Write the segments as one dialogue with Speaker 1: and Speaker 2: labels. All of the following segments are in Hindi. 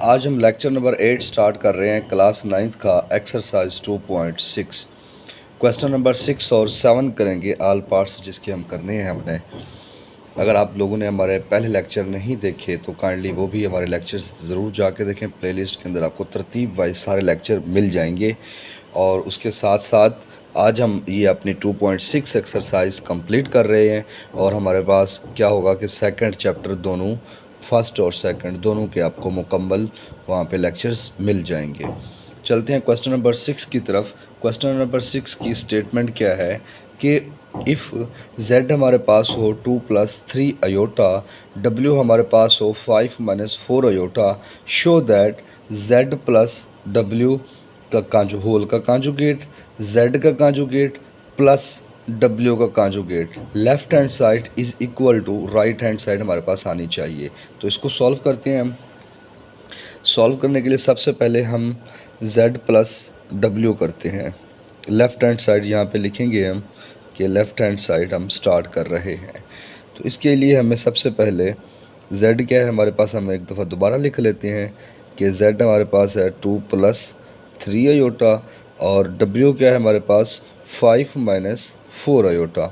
Speaker 1: आज हम लेक्चर नंबर 8 स्टार्ट कर रहे हैं क्लास 9th का एक्सरसाइज 2.6। क्वेश्चन नंबर 6 और 7 करेंगे ऑल पार्ट्स जिसके हम करने हैं हमने। अगर आप लोगों ने हमारे पहले लेक्चर नहीं देखे तो काइंडली वो भी हमारे लेक्चर्स ज़रूर जाके देखें। प्लेलिस्ट के अंदर आपको तरतीब वाइज सारे लेक्चर मिल जाएंगे। और उसके साथ साथ आज हम ये अपनी 2.6 एक्सरसाइज कंप्लीट कर रहे हैं और हमारे पास क्या होगा कि सेकंड चैप्टर दोनों फर्स्ट और सेकंड दोनों के आपको मुकम्मल वहाँ पे लेक्चर्स मिल जाएंगे। चलते हैं क्वेश्चन नंबर 6 की तरफ। क्वेश्चन नंबर 6 की स्टेटमेंट क्या है कि इफ़ z हमारे पास हो 2 + 3 अयोटा, w हमारे पास हो 5 - 4 iota, show that z + w का होल का कांजुगेट, z का कांजुगेट प्लस w का conjugate left hand side is equal to right hand side हमारे पास आनी चाहिए। तो इसको सॉल्व करते हैं हम। सॉल्व करने के लिए सबसे पहले हम z + w करते हैं। लेफ़्ट हैंड साइड यहाँ पे लिखेंगे हम कि लेफ़्ट हैंड साइड हम स्टार्ट कर रहे हैं। तो इसके लिए हमें सबसे पहले z क्या है हमारे पास, हम एक दफ़ा दोबारा लिख लेते हैं कि z हमारे पास है 2 + 3 अयोटा और w क्या है हमारे पास 5 - 4 अयोटा।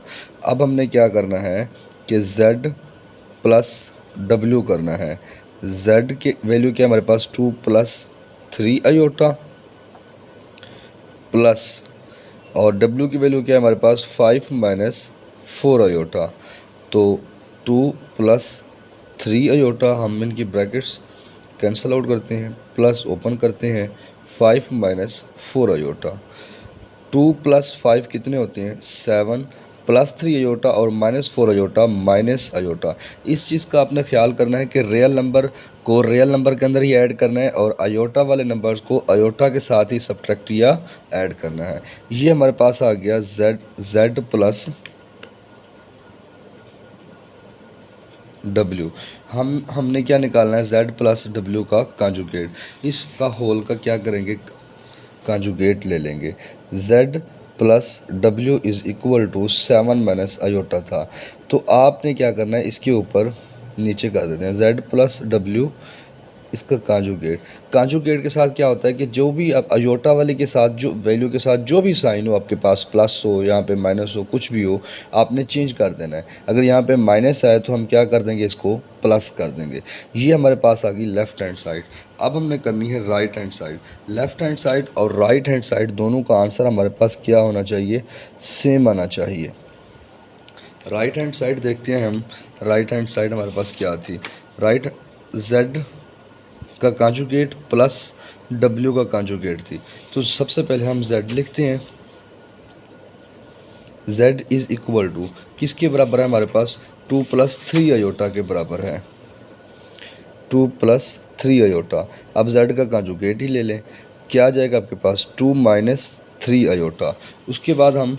Speaker 1: अब हमने क्या करना है कि z + w करना है। z के वैल्यू क्या है हमारे पास 2 + 3 अयोटा प्लस और w की वैल्यू क्या है हमारे पास 5 - 4 अयोटा। तो 2 + 3 अयोटा हम इनकी ब्रैकेट्स कैंसल आउट करते हैं, प्लस ओपन करते हैं 5 - 4 अयोटा। 2 + 5 कितने होते हैं 7 + 3 अयोटा और -4 अयोटा माइनस अयोटा। इस चीज़ का आपने ख्याल करना है कि रियल नंबर को रियल नंबर के अंदर ही ऐड करना है और अयोटा वाले नंबर्स को अयोटा के साथ ही सब्ट्रैक्ट या ऐड करना है। ये हमारे पास आ गया z + w। हमने क्या निकालना है z + w का कांजुगेट। इसका होल का क्या करेंगे कांजुगेट ले लेंगे। z + w is equal to 7 - iota था। तो आपने क्या करना है इसके ऊपर नीचे कर देते हैं z + w इसका कांजुगेट के साथ क्या होता है कि जो भी आप अयोटा वाले के साथ जो वैल्यू के साथ जो भी साइन हो आपके पास, प्लस हो यहाँ पे माइनस हो कुछ भी हो, आपने चेंज कर देना है। अगर यहाँ पे माइनस आए तो हम क्या कर देंगे इसको प्लस कर देंगे। ये हमारे पास आ गई लेफ़्ट हैंड साइड। अब हमने करनी है right hand side. Left hand side और राइट हैंड साइड दोनों का आंसर हमारे पास क्या होना चाहिए, सेम आना चाहिए। राइट हैंड साइड देखते हैं हम। राइट हैंड साइड हमारे पास क्या थी, राइट z का कांजुगेट प्लस w का कांजुगेट थी। तो सबसे पहले हम z लिखते हैं। z इज़ इक्वल टू किसके बराबर है हमारे पास 2 + 3 अयोटा के बराबर है। 2 + 3 अयोटा। अब z का कांजुगेट ही ले लें, क्या आ जाएगा आपके पास 2 - 3 अयोटा। उसके बाद हम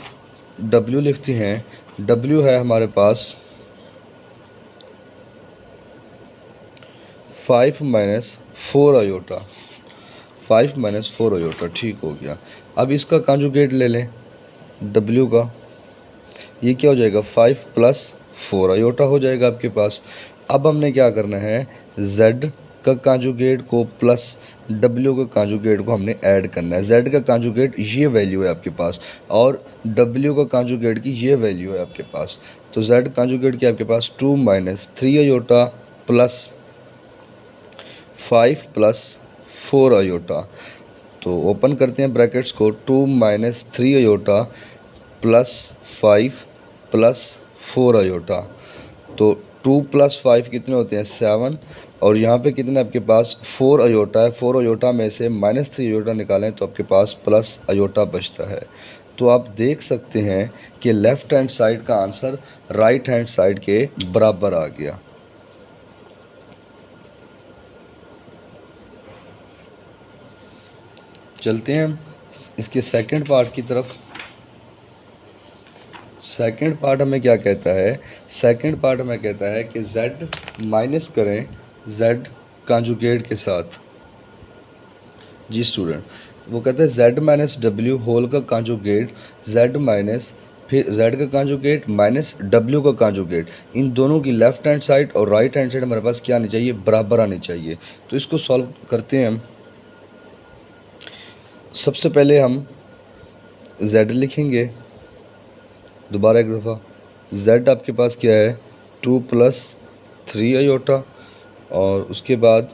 Speaker 1: w लिखते हैं। w है हमारे पास 5 - 4 अयोटा। 5 - 4 अयोटा ठीक हो गया। अब इसका कांजुगेट ले लें w का, ये क्या हो जाएगा 5 + 4 अयोटा हो जाएगा आपके पास। अब हमने क्या करना है z का कांजुगेट को प्लस w का कांजुगेट को हमने ऐड करना है। z का कांजुगेट ये वैल्यू है आपके पास और w का कांजुगेट की ये वैल्यू है आपके पास। तो z कांजुगेट की आपके पास 2 - 3 अयोटा प्लस 5 + 4 अयोटा। तो ओपन करते हैं ब्रैकेट्स को 2 - 3 अयोटा प्लस 5 + 4 अयोटा। तो 2 + 5 कितने होते हैं 7 और यहाँ पे कितने आपके पास 4 अयोटा है। 4 अयोटा में से -3 अयोटा निकालें तो आपके पास प्लस अयोटा बचता है। तो आप देख सकते हैं कि लेफ़्ट हैंड साइड का आंसर राइट हैंड साइड के बराबर आ गया। चलते हैं हम इसके सेकंड पार्ट की तरफ। सेकंड पार्ट हमें क्या कहता है, सेकंड पार्ट हमें कहता है कि z माइनस करें z कांजुगेट के साथ। जी स्टूडेंट, वो कहता है z - w होल का कांजुगेट z - फिर z का कांजुगेट माइनस w का कांजुगेट, इन दोनों की लेफ्ट हैंड साइड और राइट हैंड साइड हमारे पास क्या आनी चाहिए, बराबर आनी चाहिए। तो इसको सॉल्व करते हैं हम। सबसे पहले हम z लिखेंगे, दोबारा एक दफ़ा z आपके पास क्या है 2 + 3 अयोटा, और उसके बाद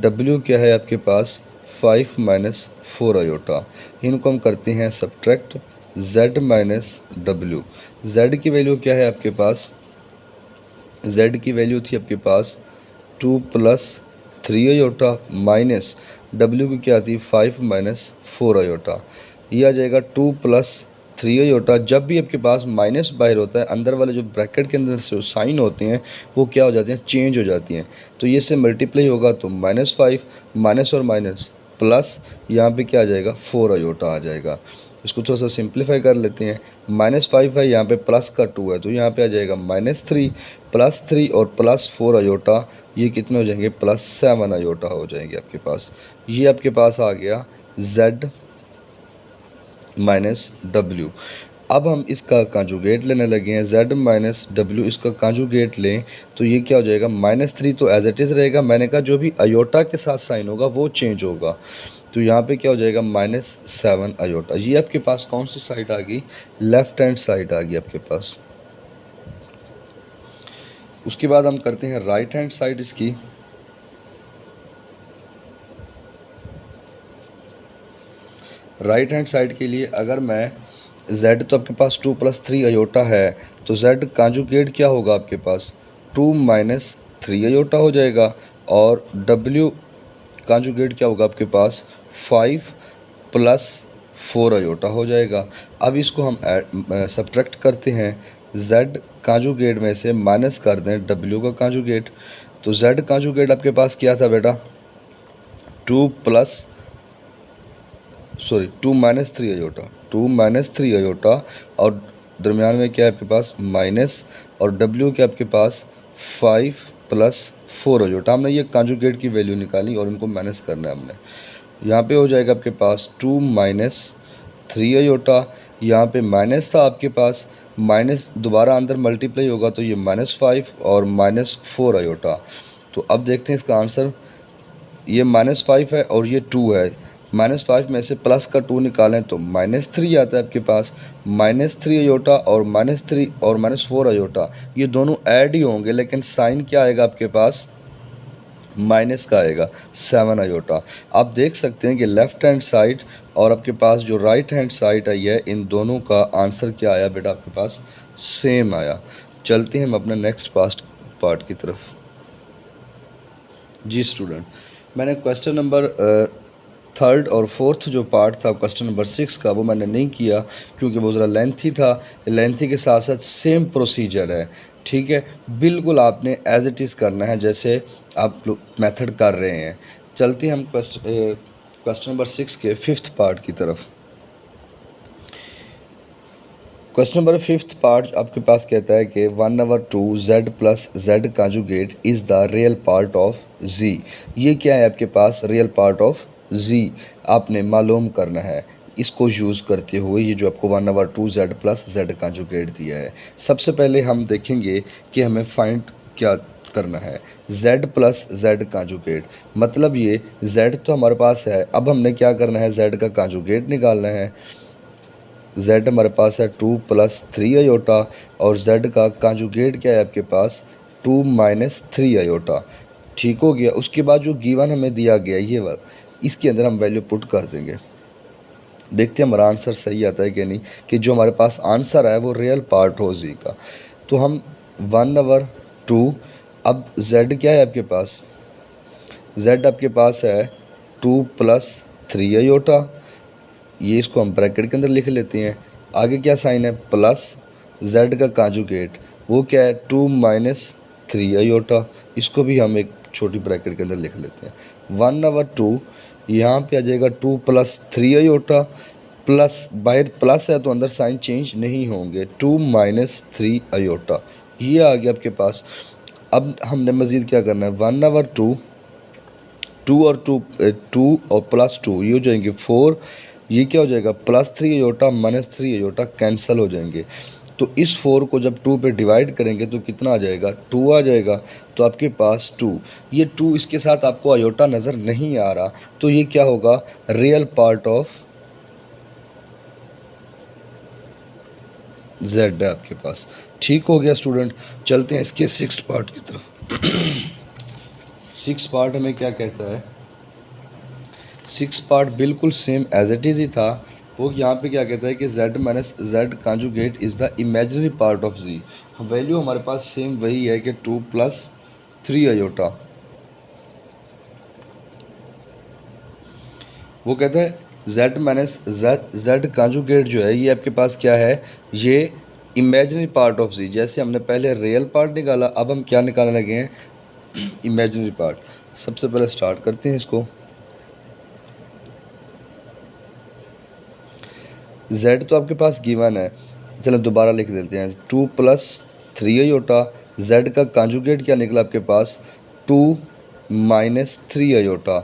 Speaker 1: w क्या है आपके पास 5 - 4 अयोटा। इनको हम करते हैं सब्ट्रैक्ट, z - w। z की वैल्यू क्या है आपके पास, z की वैल्यू थी आपके पास 2 + 3 अयोटा माइनस w की क्या थी 5 - 4 अयोटा। ये आ जाएगा 2 + 3 अयोटा। जब भी आपके पास माइनस बाहर होता है, अंदर वाले जो ब्रैकेट के अंदर से साइन होते हैं वो क्या हो जाते हैं, चेंज हो जाती हैं। तो ये से मल्टीप्लाई होगा तो -5 माइनस और माइनस प्लस, यहाँ पे क्या आ जाएगा 4 अयोटा आ जाएगा। इसको थोड़ा सा सिंप्लीफाई कर लेते हैं। -5 है, यहाँ पे प्लस का 2 है, तो यहाँ पे आ जाएगा -3 + 3 और +4 अयोटा, ये कितने हो जाएंगे +7 अयोटा हो जाएंगे आपके पास। ये आपके पास आ गया z - w। अब हम इसका कांजुगेट लेने लगे हैं, z - w, इसका कांजुगेट लें तो ये क्या हो जाएगा -3 तो एज इट इज़ रहेगा। मैंने कहा जो भी अयोटा के साथ साइन होगा वो चेंज होगा, तो यहाँ पे क्या हो जाएगा -7 अयोटा। ये आपके पास कौन सी साइड आ गई, लेफ्ट हैंड साइड आ गई आपके पास। उसके बाद हम करते हैं राइट हैंड साइड इसकी। राइट हैंड साइड के लिए अगर मैं z तो आपके पास 2 + 3 अयोटा है, तो z कांजुगेट क्या होगा आपके पास 2 - 3 अयोटा हो जाएगा, और w कांजुगेट क्या होगा आपके पास 5 + 4 अयोटा हो जाएगा। अब इसको हम सब्ट्रैक्ट करते हैं, z कांजुगेट में से माइनस कर दें w का कांजुगेट, तो z कांजुगेट आपके पास क्या था बेटा 2 - 3 अयोटा, 2 - 3 अयोटा, और दरमियान में क्या है आपके पास माइनस, और w के आपके पास 5 + 4 अयोटा। हमने ये कांजुगेट की वैल्यू निकाली और इनको माइनस करना है हमने। यहाँ पे हो जाएगा आपके पास 2 - 3 अयोटा, यहाँ पे माइनस था आपके पास, माइनस दोबारा अंदर मल्टीप्लाई होगा तो ये -5 और -4 अयोटा। तो अब देखते हैं इसका आंसर, ये -5 है और ये 2 है, -5 में से प्लस का 2 निकालें तो -3 आता है आपके पास। -3 अयोटा और -3 और -4 अयोटा ये दोनों ऐड ही होंगे, लेकिन साइन क्या आएगा आपके पास माइनस का आएगा 7 अयोटा। आप देख सकते हैं कि लेफ़्ट हैंड साइड और आपके पास जो राइट हैंड साइड आई है, इन दोनों का आंसर क्या आया बेटा आपके पास सेम आया। चलते हैं हम अपने नेक्स्ट पार्ट की तरफ। जी स्टूडेंट, मैंने क्वेश्चन नंबर 3rd और 4th जो पार्ट था क्वेश्चन नंबर 6 का, वो मैंने नहीं किया क्योंकि वो ज़रा लेंथी था। लेंथी के साथ साथ सेम प्रोसीजर है, ठीक है, बिल्कुल आपने एज इट इज़ करना है जैसे आप मेथड कर रहे हैं। चलते हैं हम क्वेश्चन नंबर 6 के 5th पार्ट की तरफ। क्वेश्चन नंबर 5th पार्ट आपके पास कहता है कि 1/2 z + z conjugate is the real part of z। ये क्या है आपके पास रियल पार्ट ऑफ z, आपने मालूम करना है इसको यूज़ करते हुए। ये जो आपको 1/2 z + z कांजुगेट दिया है, सबसे पहले हम देखेंगे कि हमें फाइंड क्या करना है z + z कांजुगेट। मतलब ये z तो हमारे पास है, अब हमने क्या करना है z का कांजुगेट निकालना है। z हमारे पास है 2 + 3 अयोटा, और z का कांजुगेट क्या है आपके पास 2 - 3 अयोटा। ठीक हो गया। उसके बाद जो गिवन हमें दिया गया ये वाला, इसके अंदर हम वैल्यू पुट कर देंगे, देखते हैं हमारा आंसर सही आता है कि नहीं, कि जो हमारे पास आंसर है वो रियल पार्ट हो जी का। तो हम 1/2, अब z क्या है आपके पास, z आपके पास है 2 + 3 अयोटा, ये इसको हम ब्रैकेट के अंदर लिख लेते हैं। आगे क्या साइन है प्लस, z का कांजुगेट वो क्या है 2 - 3 अयोटा, इसको भी हम एक छोटी ब्रैकेट के अंदर लिख लेते हैं। 1/2 यहाँ पे आ जाएगा 2 + 3 अयोटा, प्लस बाहर प्लस है तो अंदर साइन चेंज नहीं होंगे 2 - 3 अयोटा, ये आ गया आपके पास। अब हमने मज़ीद क्या करना है 1/2, 2 और 2 और +2 ये हो जाएंगे 4, ये क्या हो जाएगा, +3 अयोटा -3 अयोटा कैंसिल हो जाएंगे। तो इस 4 को जब 2 पे डिवाइड करेंगे तो कितना आ जाएगा, 2 आ जाएगा। तो आपके पास 2, ये 2 इसके साथ आपको अयोटा नज़र नहीं आ रहा, तो ये क्या होगा, रियल पार्ट ऑफ जेड है आपके पास। ठीक हो गया स्टूडेंट। चलते हैं इसके 6th पार्ट की तरफ। 6th पार्ट हमें क्या कहता है, 6th पार्ट बिल्कुल सेम एज इट इज़ ही था। वो यहाँ पे क्या कहता है कि z minus Z conjugate is the imaginary part of z। Value हमारे पास सेम वही है कि 2 + 3 अयोटा। वो कहता है z माइनस जेड कॉन्जुगेट जो है ये आपके पास क्या है, ये इमेजिनरी पार्ट ऑफ z। जैसे हमने पहले रियल पार्ट निकाला, अब हम क्या निकालने लगे हैं, इमेजिनरी पार्ट। सबसे पहले स्टार्ट करते हैं इसको। z तो आपके पास गिवन है, चलो दोबारा लिख देते हैं, 2 + 3 अयोटा। z का कॉन्जुगेट क्या निकला आपके पास, 2 - 3 अयोटा।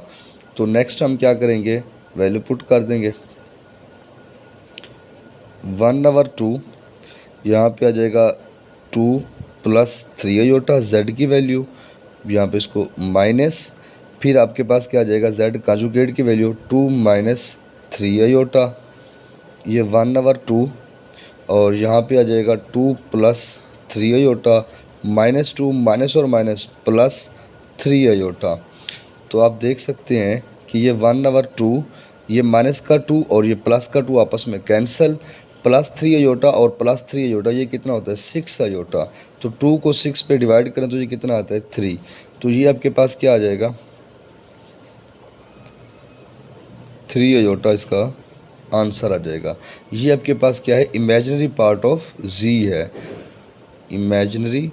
Speaker 1: तो नेक्स्ट हम क्या करेंगे, वैल्यू पुट कर देंगे, 1/2 यहाँ पे आ जाएगा 2 + 3 अयोटा z की वैल्यू, यहाँ पे इसको माइनस, फिर आपके पास क्या आ जाएगा, z कॉन्जुगेट की वैल्यू 2 - 3 अयोटा, ये 1/2, और यहाँ पे आ जाएगा 2 + 3 अयोटा -2 माइनस और माइनस +3 अयोटा। तो आप देख सकते हैं कि ये 1/2, ये माइनस का 2 और ये प्लस का 2 आपस में कैंसिल, +3 अयोटा और +3 अयोटा ये कितना होता है, 6 अयोटा। तो 2 को 6 पे डिवाइड करें तो ये कितना आता है, 3। तो ये आपके पास क्या आ जाएगा, 3 अयोटा इसका आंसर आ जाएगा। ये आपके पास क्या है, इमेजिनरी पार्ट ऑफ z है, इमेजिनरी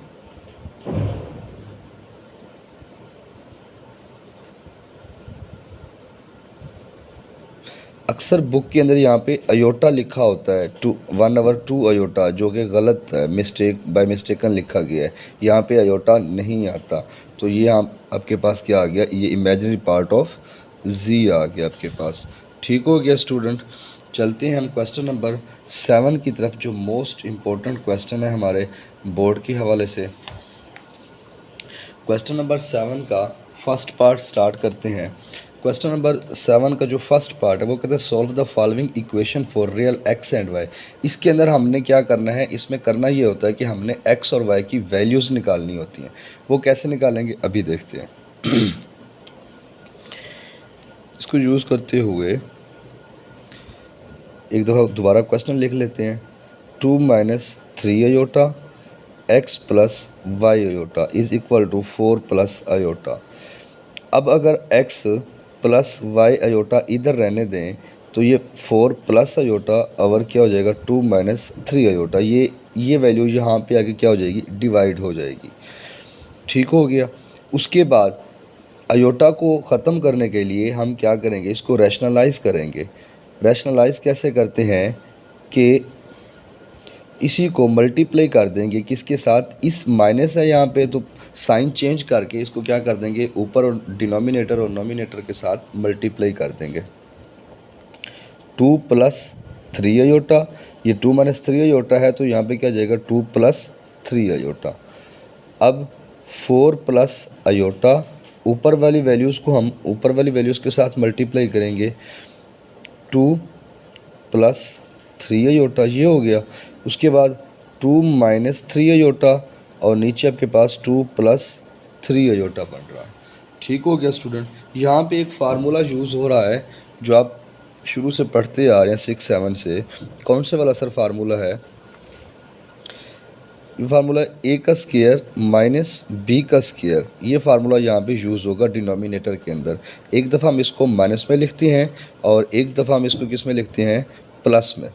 Speaker 1: अक्सर बुक के अंदर यहाँ पे अयोटा लिखा होता है, 1/2 अयोटा, जो कि गलत है, बाय मिस्टेकन लिखा गया है, यहाँ पे अयोटा नहीं आता। तो ये आपके पास क्या आ गया, ये इमेजिनरी पार्ट ऑफ z आ गया आपके पास। ठीक हो गया स्टूडेंट। चलते हैं हम क्वेश्चन नंबर 7 की तरफ, जो मोस्ट इम्पोर्टेंट क्वेश्चन है हमारे बोर्ड के हवाले से। क्वेश्चन नंबर 7 का फर्स्ट पार्ट स्टार्ट करते हैं। क्वेश्चन नंबर 7 का जो फर्स्ट पार्ट है वो कहता है solve the following equation for real x and y। इसके अंदर हमने क्या करना है, इसमें करना ये होता है कि हमने x और y की वैल्यूज़ निकालनी होती हैं। वो कैसे निकालेंगे अभी देखते हैं। इसको यूज़ करते हुए एक दफ़ा दोबारा क्वेश्चन लिख लेते हैं, 2 - 3 iota x + y iota is equal to 4 + iota. अब अगर x + y अयोटा इधर रहने दें तो ये 4 + अयोटा और क्या हो जाएगा, 2 - 3 अयोटा, ये वैल्यू यहाँ पे आके क्या हो जाएगी, डिवाइड हो जाएगी। ठीक हो गया। उसके बाद अयोटा को ख़त्म करने के लिए हम क्या करेंगे, इसको रैशनलाइज़ करेंगे। रैशनलाइज़ कैसे करते हैं कि इसी को मल्टीप्लाई कर देंगे किसके साथ, इस माइनस है यहाँ पे, तो साइन चेंज करके इसको क्या कर देंगे, ऊपर और डिनोमिनेटर और नोमिनेटर के साथ मल्टीप्लाई कर देंगे। 2 + 3 अयोटा, ये 2 - 3 अयोटा है, तो यहाँ पे क्या जाएगा, 2 + 3 अयोटा। अब 4 + अयोटा, ऊपर वाली वैल्यूज़ को हम ऊपर वाली वैल्यूज़ के साथ मल्टीप्लाई करेंगे, 2 + 3 अयोटा, ये हो गया। उसके बाद 2 - 3 अयोटा और नीचे आपके पास 2 + 3 अयोटा बन रहा है। ठीक हो गया स्टूडेंट। यहाँ पे एक फार्मूला यूज़ हो रहा है जो आप शुरू से पढ़ते आ रहे हैं 6-7 से। कौन से वाला सर फार्मूला है, ये फार्मूला a का स्क्वायर - b का स्क्वायर, ये फार्मूला यहाँ पे यूज़ होगा डिनोमिनेटर के अंदर। एक दफ़ा हम इसको माइनस में लिखते हैं और एक दफ़ा हम इसको किस में लिखते हैं, प्लस में।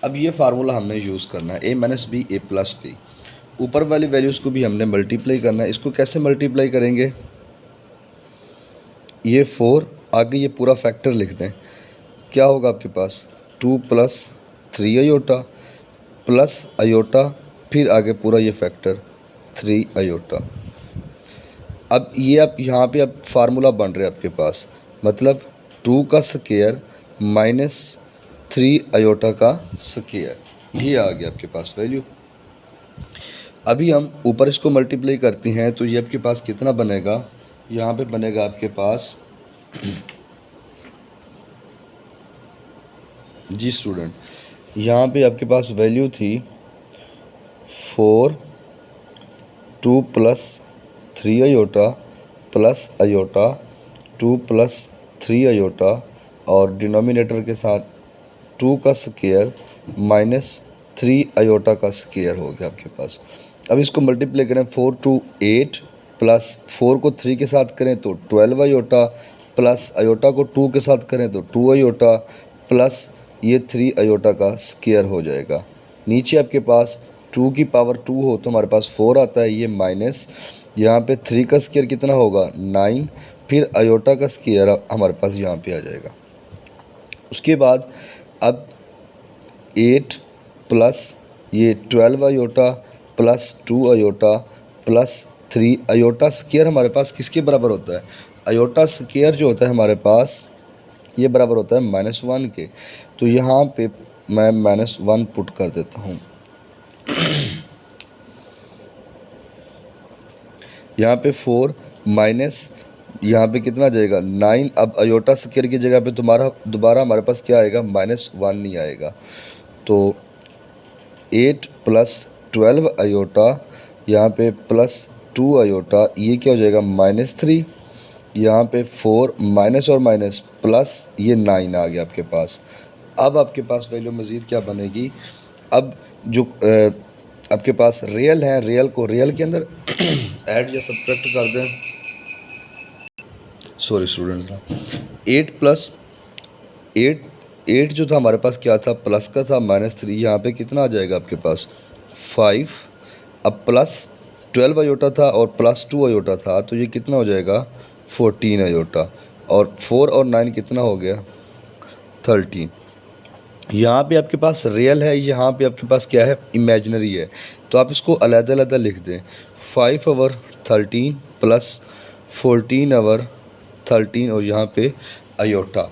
Speaker 1: अब ये फार्मूला हमने यूज़ करना है, a - b a + b। ऊपर वाली वैल्यूज़ को भी हमने मल्टीप्लाई करना है। इसको कैसे मल्टीप्लाई करेंगे, ये 4 आगे ये पूरा फैक्टर लिख दें, क्या होगा आपके पास, 2 + 3 अयोटा प्लस अयोटा, फिर आगे पूरा ये फैक्टर 3 अयोटा। अब ये आप यहाँ पे अब फार्मूला बन रहे हैं आपके पास, मतलब 2 का स्क्वायर -3 अयोटा का स्क्वायर, ये आ गया आपके पास वैल्यू। अभी हम ऊपर इसको मल्टीप्लाई करते हैं तो ये आपके पास कितना बनेगा, यहाँ पे बनेगा आपके पास जी स्टूडेंट, यहाँ पे आपके पास वैल्यू थी 4 2 + 3 अयोटा प्लस अयोटा 2 + 3 अयोटा और डिनोमिनेटर के साथ 2 का स्क्वायर -3 अयोटा का स्क्वायर हो गया आपके पास। अब इसको मल्टीप्लाई करें 4 2 8 प्लस 4 को 3 के साथ करें तो 12 अयोटा प्लस अयोटा को 2 के साथ करें तो 2 अयोटा प्लस ये 3 अयोटा का स्क्वायर हो जाएगा। नीचे आपके पास 2 की पावर 2 हो तो हमारे पास 4 आता है, ये माइनस यहाँ पे 3 का स्क्वायर कितना होगा 9, फिर अयोटा का स्क्वायर हमारे पास यहाँ पे आ जाएगा। उसके बाद अब 8 प्लस ये 12 iota plus 2 iota plus 3 iota square हमारे पास किसके बराबर होता है, अयोटा स्क्वायर जो होता है हमारे पास ये बराबर होता है -1 के। तो यहाँ पे मैं -1 पुट कर देता हूँ। यहाँ पे 4 माइनस यहाँ पे कितना आ जाएगा 9। अब अयोटा स्क्वायर की जगह पे दोबारा हमारे पास क्या आएगा -1 नहीं आएगा। तो 8 + 12 अयोटा यहाँ पे प्लस 2 अयोटा, ये क्या हो जाएगा -3। यहाँ पे 4 माइनस और माइनस प्लस ये 9 आ गया आपके पास। अब आपके पास वैल्यू मज़ीद क्या बनेगी, अब जो आपके पास रियल है, रियल को रियल के अंदर ऐड या सब्ट्रैक्ट कर दें। सॉरी स्टूडेंट्स, 8 + 8 जो था हमारे पास क्या था, प्लस का था -3, यहाँ पे कितना आ जाएगा आपके पास 5। अब प्लस 12 अयोटा था और प्लस 2 अयोटा था तो ये कितना हो जाएगा 14 अयोटा, और 4 और 9 कितना हो गया 13। यहाँ पे आपके पास रियल है, यहाँ पे आपके पास क्या है इमेजिनरी है, तो आप इसको अलग-अलग लिख दें। 5 ओवर 13 प्लस 14 ओवर 13 और यहाँ पे अयोटा,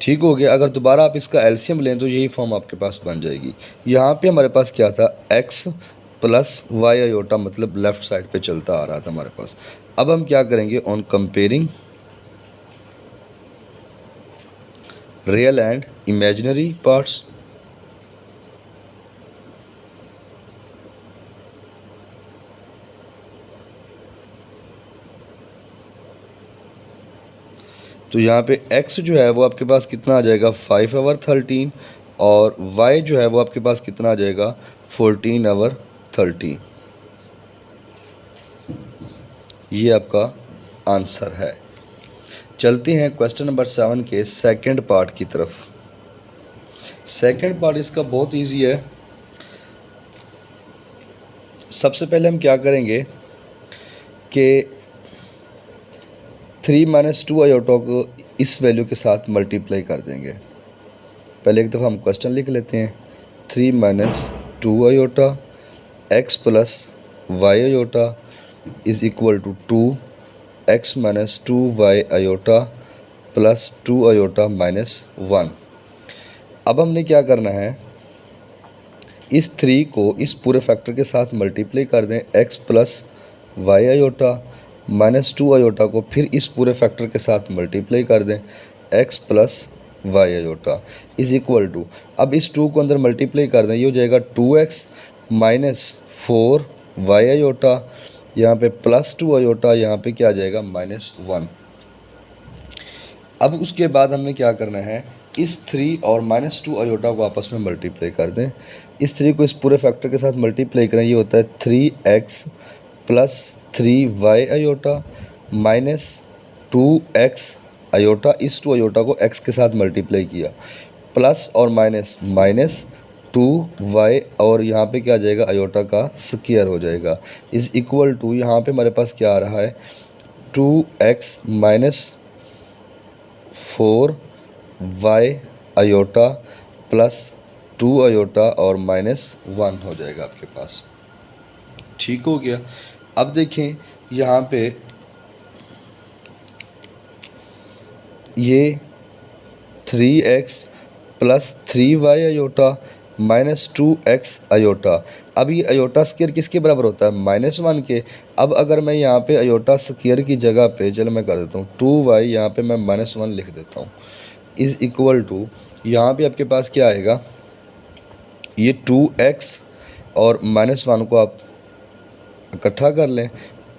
Speaker 1: ठीक हो गया। अगर दोबारा आप इसका एलसीएम लें तो यही फॉर्म आपके पास बन जाएगी। यहाँ पे हमारे पास क्या था x + y अयोटा, मतलब लेफ़्ट साइड पे चलता आ रहा था हमारे पास। अब हम क्या करेंगे, on comparing real and imaginary parts, तो यहाँ पे x जो है वो आपके पास कितना आ जाएगा 5 ओवर 13 और y जो है वो आपके पास कितना आ जाएगा 14 ओवर 13। ये आपका आंसर है। चलते हैं क्वेश्चन नंबर 7 के सेकंड पार्ट की तरफ। सेकंड पार्ट इसका बहुत इजी है। सबसे पहले हम क्या करेंगे कि 3 - 2 अयोटा को इस वैल्यू के साथ मल्टीप्लाई कर देंगे। पहले एक दफ़ा हम क्वेश्चन लिख लेते हैं। 3 - 2 iota x + y iota is equal to 2x - 2y iota plus 2 iota -1। अब हमने क्या करना है, इस 3 को इस पूरे फैक्टर के साथ मल्टीप्लाई कर दें। x + y अयोटा -2 अयोटा को फिर इस पूरे फैक्टर के साथ मल्टीप्लाई कर दें x + y iota is equal to, अब इस 2 को अंदर मल्टीप्लाई कर दें, ये हो जाएगा 2x - 4y अयोटा, यहाँ पे +2 अयोटा, यहाँ पे क्या आ जाएगा -1। अब उसके बाद हमने क्या करना है, इस 3 और -2 अयोटा को आपस में मल्टीप्लाई कर दें। इस 3 को इस पूरे फैक्टर के साथ मल्टीप्लाई करें, ये होता है 3x + 3y aorta -2x aorta, इस 2 अयोटा को x के साथ मल्टीप्लाई किया, प्लस और माइनस -2y और यहाँ पे क्या आ जाएगा अयोटा का स्क्वायर हो जाएगा इज़ इक्वल टू, यहाँ पे हमारे पास क्या आ रहा है 2x - 4y aorta plus 2 aorta और -1 हो जाएगा आपके पास। ठीक हो गया। अब देखें यहाँ पे ये 3x plus 3y iota minus 2x aorta. अब ये अयोटा स्क्वायर किसके बराबर होता है? -1 के। अब अगर मैं यहाँ पे अयोटा स्क्वायर की जगह पे, चलो मैं कर देता हूँ 2y, यहाँ पे मैं -1 लिख देता हूँ, इज़ इक्वल टू, यहाँ पे आपके पास क्या आएगा, ये 2x और -1 को आप इकट्ठा कर लें,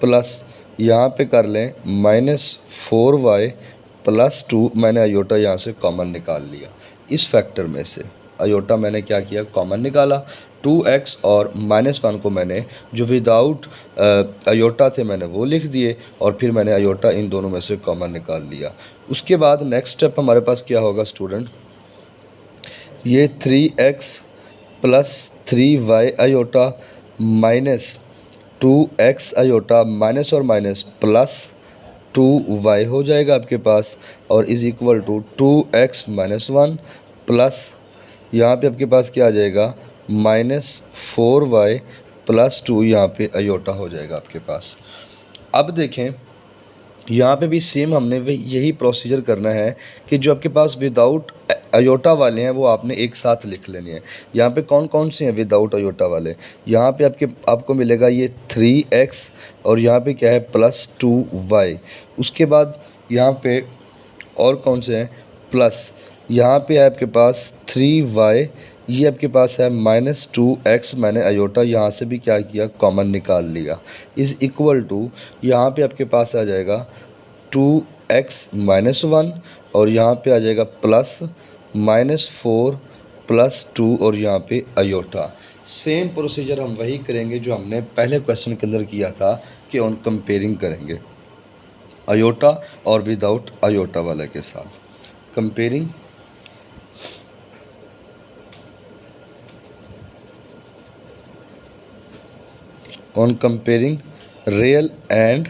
Speaker 1: प्लस यहाँ पे कर लें -4y प्लस 2, मैंने अयोटा यहाँ से कॉमन निकाल लिया। इस फैक्टर में से अयोटा मैंने क्या किया, कॉमन निकाला। 2x और -1 को मैंने जो विदाउट अयोटा थे मैंने वो लिख दिए, और फिर मैंने अयोटा इन दोनों में से कॉमन निकाल लिया। उसके बाद नेक्स्ट स्टेप हमारे पास क्या होगा स्टूडेंट, ये 3x plus 3y iota minus 2x iota, minus और माइनस प्लस 2y हो जाएगा आपके पास, और is equal to 2x -1 plus यहाँ पे आपके पास क्या आ जाएगा, -4y प्लस 2, यहाँ पे अयोटा हो जाएगा आपके पास। अब देखें यहाँ पे भी सेम हमने यही प्रोसीजर करना है कि जो आपके पास विदाउट अयोटा वाले हैं वो आपने एक साथ लिख लेने हैं। यहाँ पे कौन कौन से हैं विदाउट अयोटा वाले, यहाँ पे आपको मिलेगा ये 3x, और यहाँ पे क्या है +2y। उसके बाद यहाँ पे और कौन से हैं, प्लस यहाँ पे है आपके पास 3y, ये आपके पास है -2x, मैंने अयोटा यहाँ से भी क्या किया, कॉमन निकाल लिया, इज़ इक्वल टू, यहाँ पे आपके पास आ जाएगा 2x -1, और यहाँ पे आ जाएगा प्लस -4 प्लस 2, और यहाँ पे अयोटा। सेम प्रोसीजर हम वही करेंगे जो हमने पहले क्वेश्चन के अंदर किया था कि ऑन कंपेयरिंग करेंगे अयोटा और विदाउट अयोटा वाले के साथ। Comparing on comparing real and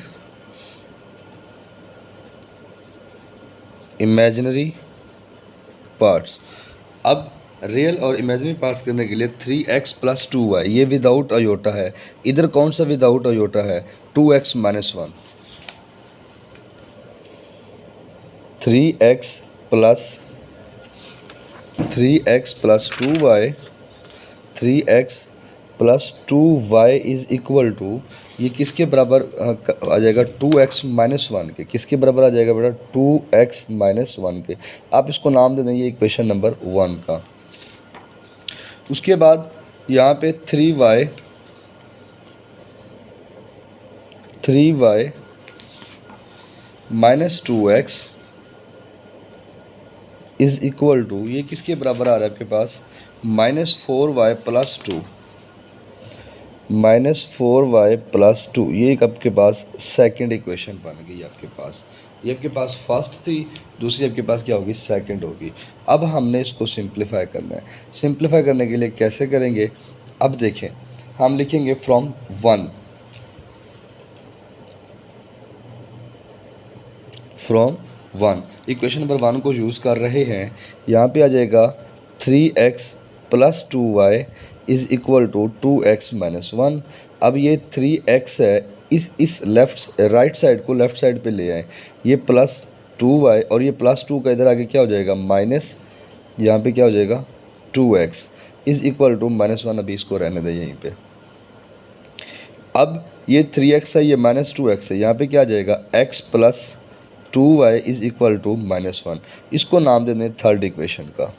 Speaker 1: imaginary parts। अब रियल और इमेजिनरी पार्ट्स करने के लिए 3x प्लस 2y, ये विदाउट अयोटा है। इधर कौन सा विदाउट अयोटा है, 2x -1। 3x plus 2y, 3x plus 2y is equal to, ये किसके बराबर आ जाएगा, 2x -1 के। किसके बराबर आ जाएगा बेटा, 2x -1 के। आप इसको नाम दे देंगे इक्वेशन नंबर 1 का। उसके बाद यहाँ पे 3y -2x is equal to, ये किसके बराबर आ रहा है आपके पास, -4y प्लस 2, -4y प्लस 2, ये एक आपके पास सेकंड इक्वेशन बन गई आपके पास। ये आपके पास फर्स्ट थी, दूसरी आपके पास क्या होगी, सेकंड होगी। अब हमने इसको सिंप्लीफाई करना है। सिंप्लीफाई करने के लिए कैसे करेंगे, अब देखें, हम लिखेंगे फ्रॉम 1, इक्वेशन नंबर 1 को यूज़ कर रहे हैं। यहाँ पे आ जाएगा 3x plus 2y is equal to 2x -1। अब ये 3x है, इस राइट साइड को लेफ़्ट साइड पे ले आए, ये प्लस 2y, और ये प्लस 2 का इधर आगे क्या हो जाएगा, माइनस, यहाँ पे क्या हो जाएगा 2x इज़ इक्वल टू -1। अभी इसको रहने दें यहीं पे। अब ये 3x है, ये -2x है, यहाँ पे क्या आ जाएगा, x plus 2y is equal to -1। इसको नाम दे दें थर्ड इक्वेशन का।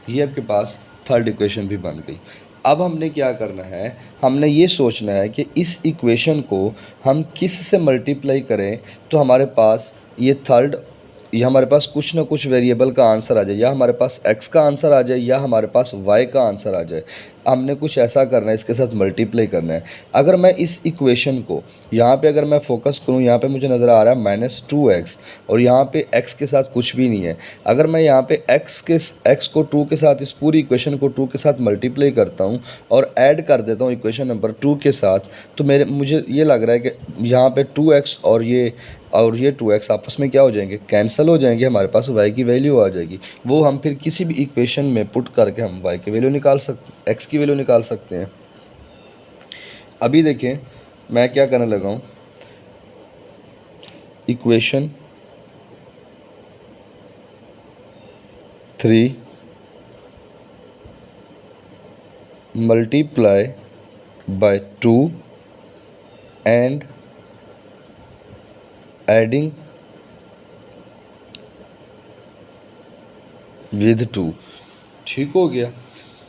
Speaker 1: ये आपके पास थर्ड इक्वेशन भी बन गई। अब हमने क्या करना है, हमने ये सोचना है कि इस इक्वेशन को हम किस से मल्टीप्लाई करें तो हमारे पास ये हमारे पास कुछ ना कुछ वेरिएबल का आंसर आ जाए, या हमारे पास x का आंसर आ जाए, या हमारे पास y का आंसर आ जाए। हमने कुछ ऐसा करना है, इसके साथ मल्टीप्लाई करना है। अगर मैं इस इक्वेशन को यहाँ पे अगर मैं फोकस करूँ, यहाँ पे मुझे नज़र आ रहा है -2x, और यहाँ पे x के साथ कुछ भी नहीं है। अगर मैं यहाँ पे x को 2 के साथ, इस पूरी इक्वेशन को 2 के साथ मल्टीप्लाई करता हूँ और ऐड कर देता हूँ इक्वेशन नंबर 2 के साथ, तो मुझे ये लग रहा है कि यहाँ पे 2x और ये 2x आपस में क्या हो जाएंगे, कैंसिल हो जाएंगे। हमारे पास y की वैल्यू आ जाएगी, वो हम फिर किसी भी इक्वेशन में पुट करके हम y की वैल्यू निकाल सकते, x की वैल्यू निकाल सकते हैं। अभी देखें मैं क्या करने लगा हूँ, equation 3 multiply by 2 and adding with 2। ठीक हो गया।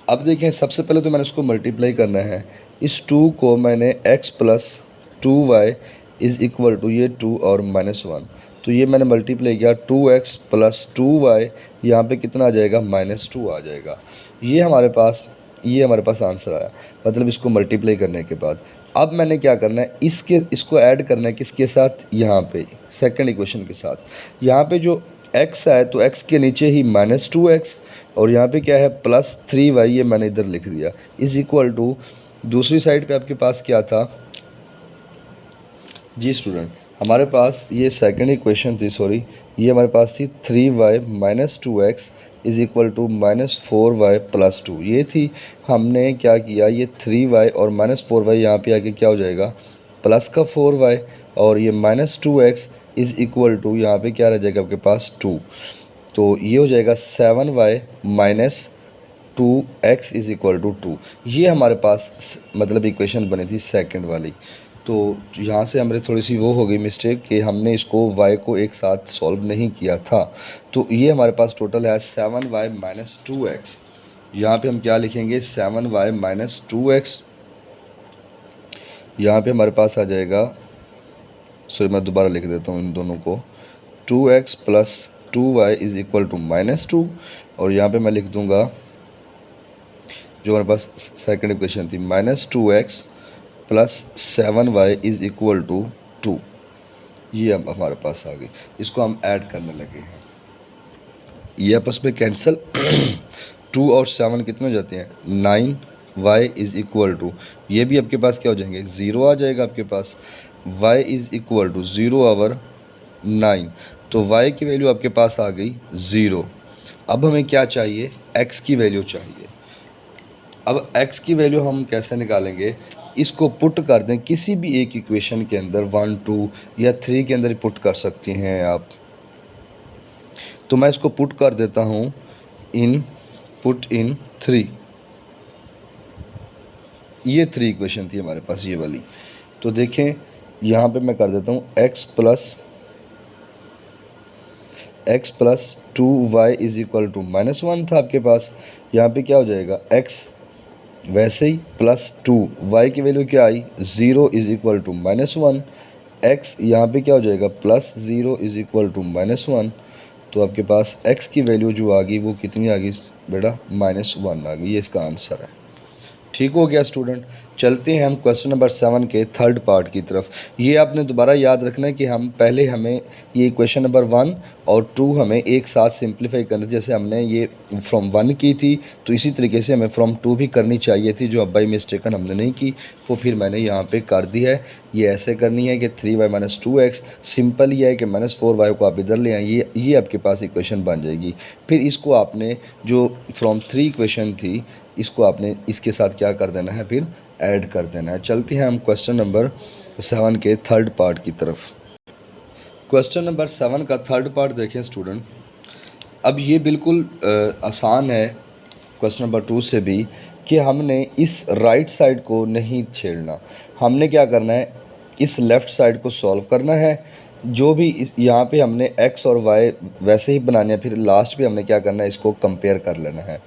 Speaker 1: अब देखें, सबसे पहले तो मैंने इसको मल्टीप्लाई करना है। इस 2 को मैंने x plus 2y is equal to ये 2 और -1, तो ये मैंने मल्टीप्लाई किया 2x प्लस 2y, यहाँ पे कितना आ जाएगा, -2 आ जाएगा। ये हमारे पास आंसर आया, मतलब इसको मल्टीप्लाई करने के बाद। अब मैंने क्या करना है, इसको ऐड करना है किसके साथ, यहाँ पे सेकंड इक्वेशन के साथ। यहाँ पे जो x है तो x के नीचे ही -2x, और यहाँ पे क्या है +3y, ये मैंने इधर लिख दिया, इज़ इक्वल टू दूसरी साइड पे आपके पास क्या था जी स्टूडेंट, हमारे पास ये सेकंड इक्वेशन थी, सॉरी, ये हमारे पास थी 3y - 2x is equal to -4y + 2, ये थी। हमने क्या किया, ये 3y और -4y यहाँ पे आके क्या हो जाएगा, प्लस का 4y, और ये -2x इज़ इक्वल टू यहाँ पे क्या रह जाएगा आपके पास 2, तो ये हो जाएगा 7y - 2x is equal to 2। ये हमारे पास मतलब इक्वेशन बनी थी सेकंड वाली। तो यहाँ से हमारे थोड़ी सी वो हो गई मिस्टेक कि हमने इसको y को एक साथ सॉल्व नहीं किया था। तो ये हमारे पास टोटल है 7y - 2x। यहाँ पे हम क्या लिखेंगे, 7y - 2x, यहाँ पे हमारे पास आ जाएगा, सॉरी मैं दोबारा लिख देता हूँ इन दोनों को, 2x plus 2y is equal to -2, और यहाँ पे मैं लिख दूँगा जो हमारे पास सेकंड इक्वेशन थी, -2x plus 7y is equal to 2। ये अब हमारे पास आ गई, इसको हम ऐड करने लगे हैं, ये आपस में कैंसिल 2 और 7 कितने हो जाते हैं, 9y इज़ इक्वल टू, ये भी आपके पास क्या हो जाएंगे, 0 आ जाएगा आपके पास। y is equal to 0 over 9, तो y की वैल्यू आपके पास आ गई 0। अब हमें क्या चाहिए, x की वैल्यू चाहिए। अब x की वैल्यू हम कैसे निकालेंगे, इसको पुट कर दें किसी भी एक इक्वेशन के अंदर, 1, 2 या 3 के अंदर पुट कर सकती हैं आप। तो मैं इसको पुट कर देता हूँ पुट इन 3, ये 3 इक्वेशन थी हमारे पास ये वाली। तो देखें यहाँ पे मैं कर देता हूँ x plus 2y is equal to -1 था आपके पास, यहाँ पे क्या हो जाएगा, x वैसे ही प्लस 2, y की वैल्यू क्या आई, 0 इज़ इक्वल टू -1, x यहाँ पे क्या हो जाएगा, +0 इज़ इक्वल टू -1, तो आपके पास x की वैल्यू जो आ गई वो कितनी आ गई बेटा, -1 आ गई। ये इसका आंसर है। ठीक हो गया स्टूडेंट। चलते हैं हम क्वेश्चन नंबर 7 के थर्ड पार्ट की तरफ। ये आपने दोबारा याद रखना है कि हमें ये क्वेश्चन नंबर 1 और 2 हमें एक साथ सिंप्लीफाई करना थी। जैसे हमने ये फ्रॉम 1 की थी तो इसी तरीके से हमें फ्रॉम 2 भी करनी चाहिए थी, जो अब बाई मिस्टेकन हमने नहीं की, वो फिर मैंने यहाँ पे कर दी है। ये ऐसे करनी है कि 3y - 2x, सिंपल ही है कि -4y को आप इधर ले आए, ये आपके पास इक्वेशन बन जाएगी। फिर इसको आपने जो फ्रॉम 3 इक्वेशन थी, इसको आपने इसके साथ क्या कर देना है, फिर ऐड कर देना है। चलते हैं हम क्वेश्चन नंबर 7 के थर्ड पार्ट की तरफ। क्वेश्चन नंबर 7 का थर्ड पार्ट देखें स्टूडेंट। अब ये बिल्कुल आसान है क्वेश्चन नंबर 2 से भी, कि हमने इस राइट साइड को नहीं छेड़ना। हमने क्या करना है, इस लेफ़्ट साइड को सॉल्व करना है। जो भी यहाँ पे हमने x और y वैसे ही बनाने हैं, फिर लास्ट पे हमने क्या करना है, इसको कंपेयर कर लेना है।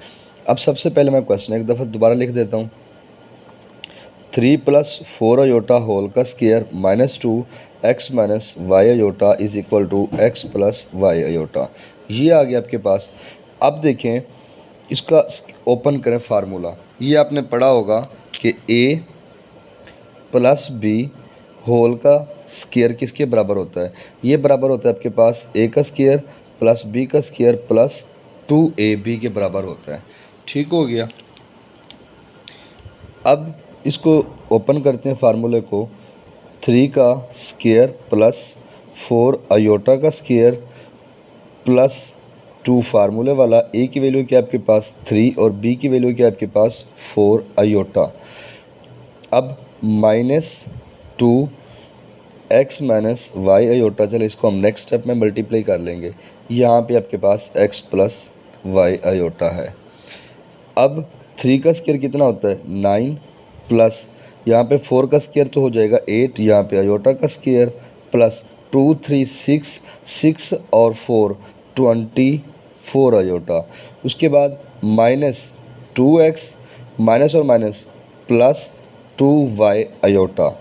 Speaker 1: अब सबसे पहले मैं क्वेश्चन एक दफ़ा दोबारा लिख देता हूँ। 3 + 4 अयोटा होल का square -2x - y iota is equal to x + y iota, ये आ गया आपके पास। अब देखें, इसका ओपन करें फार्मूला। ये आपने पढ़ा होगा कि a + b होल का स्क्वायर किसके बराबर होता है, ये बराबर होता है आपके पास a का स्क्वायर प्लस b का स्क्वायर प्लस 2ab के बराबर होता है। ठीक हो गया। अब इसको ओपन करते हैं फार्मूले को। 3 का स्क्वायर प्लस 4 अयोटा का स्क्वायर प्लस 2 फार्मूले वाला, a की वैल्यू क्या है आपके पास 3 और b की वैल्यू क्या है आपके पास 4 अयोटा। अब -2x - y अयोटा, चलो इसको हम नेक्स्ट स्टेप में मल्टीप्लाई कर लेंगे। यहाँ पे आपके पास x प्लस वाई आयोटा है। अब 3 का स्क्वायर कितना होता है 9 प्लस यहाँ पे 4 का स्क्वायर तो हो जाएगा 8, यहाँ पे आयोटा का स्क्वायर प्लस 2 3 6 6 और 4 24 आयोटा। उसके बाद माइनस 2x माइनस और माइनस प्लस 2y आयोटा।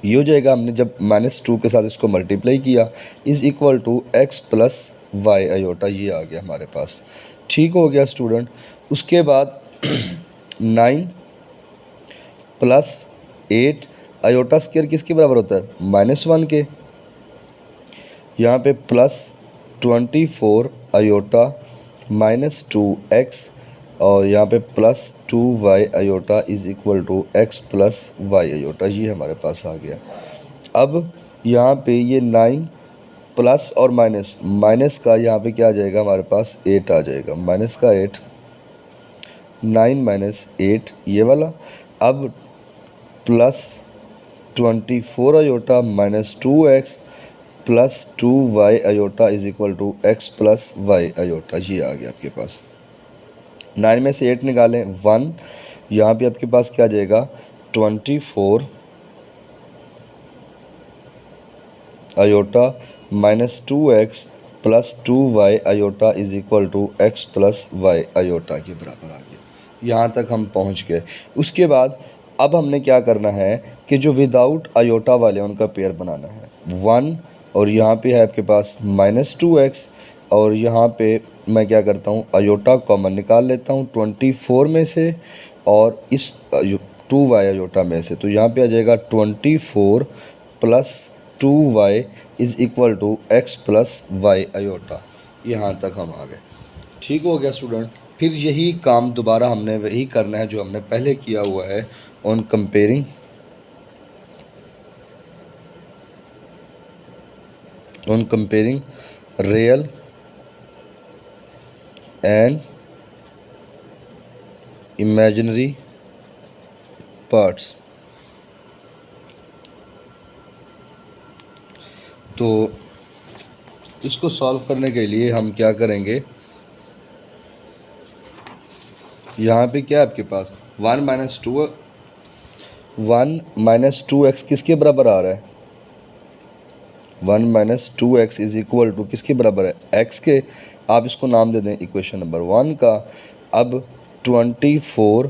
Speaker 1: ये हो जाएगा, हमने जब -2 के साथ इसको मल्टीप्लाई किया is equal to x plus y iota. ये आ गया हमारे पास। ठीक हो गया स्टूडेंट। उसके बाद 9 प्लस 8 आयोटा स्क्वायर किसके बराबर होता है -1 के। यहाँ पे प्लस 24 आयोटा माइनस 2x और यहाँ पे plus 2y iota is equal to x plus y iota. ये हमारे पास आ गया। अब यहाँ पे ये 9 प्लस और माइनस, माइनस का यहाँ पे क्या आ जाएगा हमारे पास 8 आ जाएगा, माइनस का 8, 9 माइनस 8 ये वाला। अब plus 24 iota minus 2x plus 2y iota is equal to x plus y iota. ये आ गया आपके पास। 9 में से 8 निकालें 1, यहाँ पे आपके पास क्या आ जाएगा 24 iota minus 2x plus 2y iota is equal to x plus y iota के बराबर आ गया। यहाँ तक हम पहुँच गए। उसके बाद अब हमने क्या करना है कि जो विदाउट आयोटा वाले उनका पेयर बनाना है 1, और यहाँ पे है आपके पास -2x, और यहाँ पे मैं क्या करता हूँ आयोटा कॉमन निकाल लेता हूँ 24 में से और इस 2y आयोटा में से। तो यहाँ पे आ जाएगा 24 plus 2y is equal to x plus y iota. यहाँ तक हम आ गए। ठीक हो गया स्टूडेंट। फिर यही काम दोबारा हमने वही करना है जो हमने पहले किया हुआ है on comparing real and imaginary parts. तो इसको सॉल्व करने के लिए हम क्या करेंगे, यहाँ पे क्या है आपके पास 1 माइनस 2x किसके बराबर आ रहा है 1 minus 2x is equal to किसके बराबर है x के। आप इसको नाम दे दें इक्वेशन नंबर 1 का। अब 24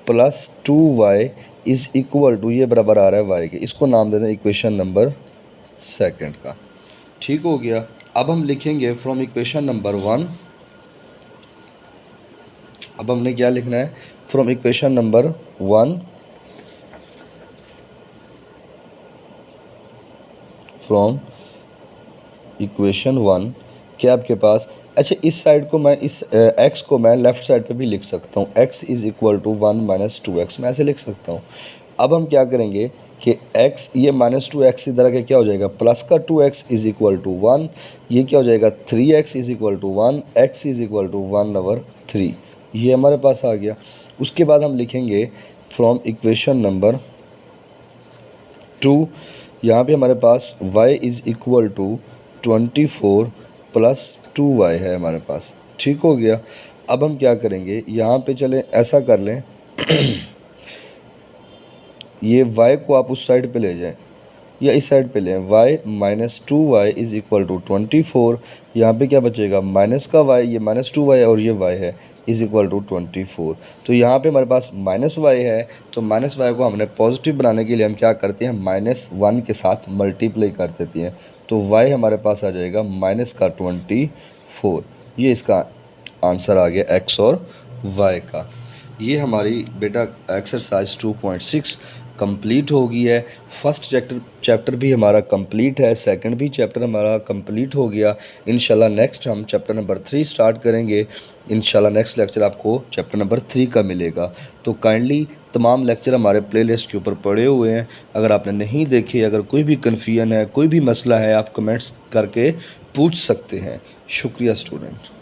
Speaker 1: plus 2y is equal to ये बराबर आ रहा है y के, इसको नाम दे दें इक्वेशन नंबर 2 का। ठीक हो गया। अब हम लिखेंगे फ्रॉम इक्वेशन नंबर 1। अब हमने क्या लिखना है from equation number 1, from equation 1 क्या आपके पास। अच्छा, इस साइड को मैं इस x को मैं लेफ़्ट साइड पे भी लिख सकता हूँ, x is equal to 1 minus 2x, मैं ऐसे लिख सकता हूँ। अब हम क्या करेंगे कि x ये -2x इधर के क्या हो जाएगा प्लस का 2x इज़ इक्वल टू 1, ये क्या हो जाएगा 3x is equal to 1, x is equal to 1/3, ये हमारे पास आ गया। उसके बाद हम लिखेंगे फ्रॉम इक्वेशन नंबर 2, यहाँ पे हमारे पास y is equal to 24 plus 2y है हमारे पास। ठीक हो गया। अब हम क्या करेंगे, यहाँ पे चलें ऐसा कर लें ये y को आप उस साइड पे ले जाएं या इस साइड पे लें, y minus 2y is equal to 24, यहाँ पे क्या बचेगा माइनस का y, ये -2y और ये y है इज़ इक्वल टू 24। तो यहाँ पे हमारे पास -y है, तो -y को हमने पॉजिटिव बनाने के लिए हम क्या करते हैं -1 के साथ मल्टीप्लाई कर देते हैं। तो y हमारे पास आ जाएगा -24। ये इसका आंसर आ गया x और y का। ये हमारी बेटा एक्सरसाइज 2.6 कंप्लीट हो गई है। फर्स्ट चैप्टर भी हमारा कंप्लीट है, सेकंड भी चैप्टर हमारा कंप्लीट हो गया। इंशाल्लाह नेक्स्ट हम चैप्टर नंबर 3 स्टार्ट करेंगे। इंशाल्लाह नेक्स्ट लेक्चर आपको चैप्टर नंबर 3 का मिलेगा। तो काइंडली तमाम लेक्चर हमारे प्लेलिस्ट के ऊपर पड़े हुए हैं, अगर आपने नहीं देखे, अगर कोई भी कन्फ्यूजन है, कोई भी मसला है, आप कमेंट्स करके पूछ सकते हैं। शुक्रिया स्टूडेंट।